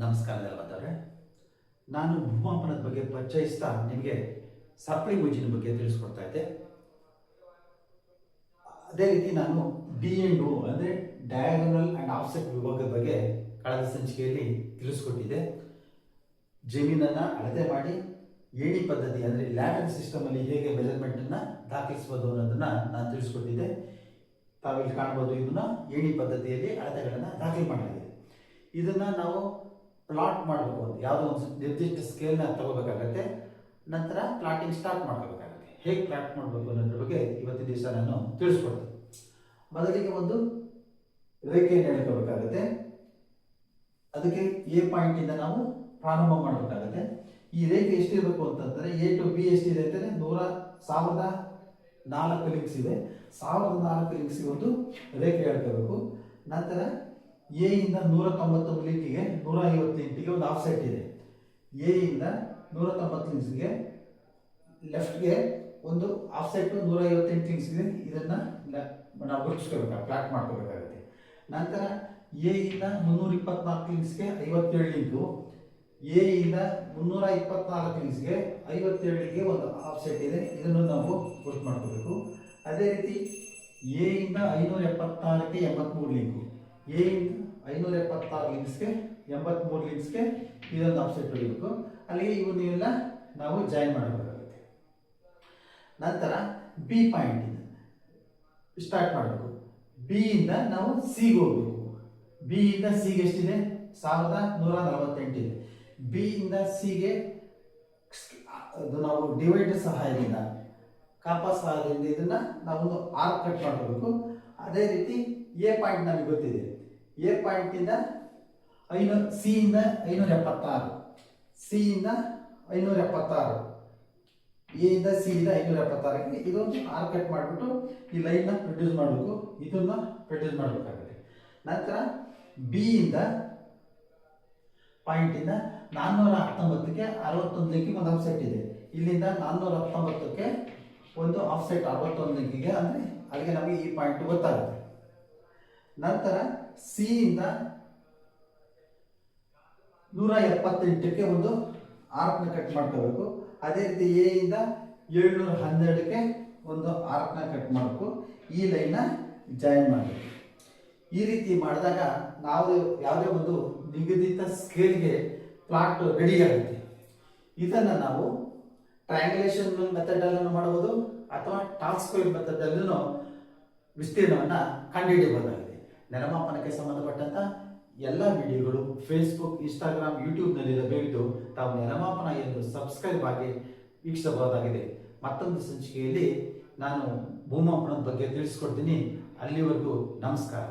ನಮಸ್ಕಾರ ಬಂದವ್ರೆ. ನಾನು ಭೂಮಾಪನದ ಬಗ್ಗೆ ಪರಿಚಯಿಸ್ತಾ ನಿಮಗೆ ಸಪ್ಲೈ ವೋಜಿನ ಬಗ್ಗೆ ತಿಳಿಸ್ಕೊಡ್ತಾ ಇದ್ದೆ. ಅದೇ ರೀತಿ ನಾನು D&O ಅಂದರೆ ಡಯಾಗೋನಲ್ ಆ್ಯಂಡ್ ಆಫ್ಸೆಟ್ ವಿಭಾಗದ ಬಗ್ಗೆ ಕಳೆದ ಸಂಚಿಕೆಯಲ್ಲಿ ತಿಳಿಸ್ಕೊಟ್ಟಿದ್ದೆ. ಜಮೀನನ್ನು ಅಳತೆ ಮಾಡಿ ಏಣಿ ಪದ್ಧತಿ ಅಂದರೆ ಲ್ಯಾಡರ್ ಸಿಸ್ಟಮಲ್ಲಿ ಹೇಗೆ ಮೆಜರ್ಮೆಂಟನ್ನು ದಾಖಲಿಸ್ಬೋದು ಅನ್ನೋದನ್ನು ನಾನು ತಿಳಿಸ್ಕೊಟ್ಟಿದ್ದೆ. ತಾವಿಲ್ಲಿ ಕಾಣ್ಬೋದು, ಇದನ್ನು ಏಣಿ ಪದ್ಧತಿಯಲ್ಲಿ ಅಳತೆಗಳನ್ನು ದಾಖಲೆ ಮಾಡಲಾಗಿದೆ. ಇದನ್ನು ನಾವು ಪ್ಲಾಟ್ ಮಾಡಬೇಕು ಅಂತ ಯಾವುದೋ ಒಂದು ನಿರ್ದಿಷ್ಟ ಸ್ಕೇಲ್ನ ತಗೋಬೇಕಾಗತ್ತೆ. ನಂತರ ಪ್ಲಾಟಿಂಗ್ ಸ್ಟಾರ್ಟ್ ಮಾಡ್ಕೋಬೇಕಾಗುತ್ತೆ. ಹೇಗೆ ಪ್ಲಾಟ್ ಮಾಡಬೇಕು ಅನ್ನೋದ್ರ ಬಗ್ಗೆ ಇವತ್ತಿನ ದಿವಸ ನಾನು ತಿಳಿಸ್ಕೊಡ್ತೀನಿ. ಮೊದಲಿಗೆ ಒಂದು ರೇಖೆಯನ್ನು ಎಳ್ಕೋಬೇಕಾಗುತ್ತೆ. ಅದಕ್ಕೆ ಎ ಪಾಯಿಂಟಿಂದ ನಾವು ಪ್ರಾರಂಭ ಮಾಡಬೇಕಾಗುತ್ತೆ. ಈ ರೇಖೆ ಎಷ್ಟಿರಬೇಕು ಅಂತಂದರೆ A to B ಎಷ್ಟಿದೆ ಅಂತಂದರೆ 1004 ಲಿಂಕ್ಸ್ ಇದೆ. 1004 ಲಿಂಕ್ಸ್ಗೆ ಒಂದು ರೇಖೆ ಎಳ್ಕೋಬೇಕು. ನಂತರ ಎ ಇಂದ 190 ಲಿಂಕಿಗೆ 150 ಲಿಂಕಿಗೆ ಒಂದು ಆಫ್ಸೆಟ್ ಇದೆ. ಎ ಇಂದ 190 ಲಿಂಕ್ಸ್ಗೆ ಲೆಫ್ಟ್ಗೆ ಒಂದು ಆಫ್ಸೆಟ್ 158 ಲಿಂಕ್ಸ್ಗೆ ಇದನ್ನು ನಾವು ಗುರುತಿಸ್ಕೋಬೇಕು, ಪ್ಲಾಟ್ ಮಾಡ್ಕೋಬೇಕಾಗುತ್ತೆ. ನಂತರ ಎ ಇಂದ 324 ಲಿಂಕ್ಸ್ಗೆ 57 ಲಿಂಕು, ಎ ಇಂದ 324 ಲಿಂಕ್ಸ್ಗೆ 57 ಲಿಂಕ್ಗೆ ಒಂದು ಆಫ್ಸೆಟ್ ಇದೆ. ಇದನ್ನು ನಾವು ಗುರುತು ಮಾಡ್ಕೋಬೇಕು. ಅದೇ ರೀತಿ ಎ ಇಂದ 576ಕ್ಕೆ 83 ಲಿಂಕು, ಎ ಇಂದ 576 ಲಿಂಕ್ಸ್ಗೆ 83 ಲಿಂಕ್ಸ್ಗೆ ಇದೊಂದು ಆಫ್ಸೆಟ್ ಹೊಡಿಬೇಕು. ಅಲ್ಲಿಗೆ ಇವನ್ನೆಲ್ಲ ನಾವು ಜಾಯಿನ್ ಮಾಡಬೇಕಾಗುತ್ತೆ. ನಂತರ ಬಿ ಪಾಯಿಂಟ್ ಸ್ಟಾರ್ಟ್ ಮಾಡಬೇಕು. ಬಿ ಇಂದ ನಾವು ಸಿಗೆ ಹೋಗಬೇಕು. ಬಿ ಇಂದ ಸಿಗೆ ಎಷ್ಟಿದೆ? 1148 ಇದೆ. ಬಿ ಇಂದ ಸಿಗೆ ನಾವು ಡಿವೈಡರ್ ಸಹಾಯದಿಂದ, ಕಾಪಾ ಸಹಾಯದಿಂದ ಇದನ್ನ ನಾವು ಒಂದು ಆರ್ಕ್ ಕಟ್ ಮಾಡಬೇಕು. ಅದೇ ರೀತಿ ಎ ಪಾಯಿಂಟ್ ನಮಗೆ ಗೊತ್ತಿದೆ. ಎ ಪಾಯಿಂಟ್ ಇಂದ ಸಿ ಇಂದ 576, ಸಿ ಇಂದ 576, ಎ ಇಂದ ಸಿ ಇಂದ 576ಗೆ ಇದೊಂದು ಆರ್ಕ್ ಕಟ್ ಮಾಡಿಬಿಟ್ಟು ಈ ಲೈನ್ನ ಪ್ರೊಡ್ಯೂಸ್ ಮಾಡಬೇಕು. ಇದನ್ನ ಪ್ರೊಡ್ಯೂಸ್ ಮಾಡಬೇಕಾಗುತ್ತೆ. ನಂತರ ಬಿ ಇಂದ ಪಾಯಿಂಟಿಂದ 419ಕ್ಕೆ 61 ಲಿಂಕಿಗೆ ಒಂದು ಆಫ್ಸೆಟ್ ಇದೆ. ಇಲ್ಲಿಂದ 419ಕ್ಕೆ ಒಂದು ಆಫ್ಸೆಟ್ 61 ಲಿಂಕಿಗೆ, ಅಂದರೆ ಅಲ್ಲಿಗೆ ನಮಗೆ ಈ ಪಾಯಿಂಟ್ ಗೊತ್ತಾಗುತ್ತೆ. ನಂತರ ಸಿ ಇಂದ 178ಕ್ಕೆ ಒಂದು ಆರ್ಕ್ನ ಕಟ್ ಮಾಡ್ಕೋಬೇಕು. ಅದೇ ರೀತಿ ಎ ಇಂದ 712ಕ್ಕೆ ಒಂದು ಆರ್ಕ್ನ ಕಟ್ ಮಾಡಬೇಕು. ಈ ಲೈನ್ನ ಜಾಯಿನ್ ಮಾಡಬೇಕು. ಈ ರೀತಿ ಮಾಡಿದಾಗ ನಾವು ಯಾವುದೇ ಒಂದು ನಿಗದಿತ ಸ್ಕೇಲ್ಗೆ ಪ್ಲಾಟ್ ರೆಡಿ ಆಗುತ್ತೆ. ಇದನ್ನು ನಾವು ಟ್ರಯಾಂಗ್ಯುಲೇಷನ್ ಮೆಥಡಲ್ಲೂ ಮಾಡಬಹುದು ಅಥವಾ ಟಾಪ್ ಸ್ಕ್ವೇರ್ ಮೆಥಡಲ್ಲೂ ವಿಸ್ತೀರ್ಣವನ್ನು ಕಂಡುಹಿಡಿಯಬಹುದಾಗಿದೆ. ನೆಲಮಾಪನಕ್ಕೆ ಸಂಬಂಧಪಟ್ಟಂಥ ಎಲ್ಲ ವಿಡಿಯೋಗಳು ಫೇಸ್ಬುಕ್, ಇನ್ಸ್ಟಾಗ್ರಾಮ್, ಯೂಟ್ಯೂಬ್ನಲ್ಲಿ ಲಭ್ಯವಿದ್ದು ತಾವು ನೆಲಮಾಪನ ಎಂದು ಸಬ್ಸ್ಕ್ರೈಬ್ ಆಗಿ ವೀಕ್ಷಿಸಬಹುದಾಗಿದೆ. ಮತ್ತೊಂದು ಸಂಚಿಕೆಯಲ್ಲಿ ನಾನು ಭೂಮಾಪನದ ಬಗ್ಗೆ ತಿಳಿಸ್ಕೊಡ್ತೀನಿ. ಅಲ್ಲಿವರೆಗೂ ನಮಸ್ಕಾರ.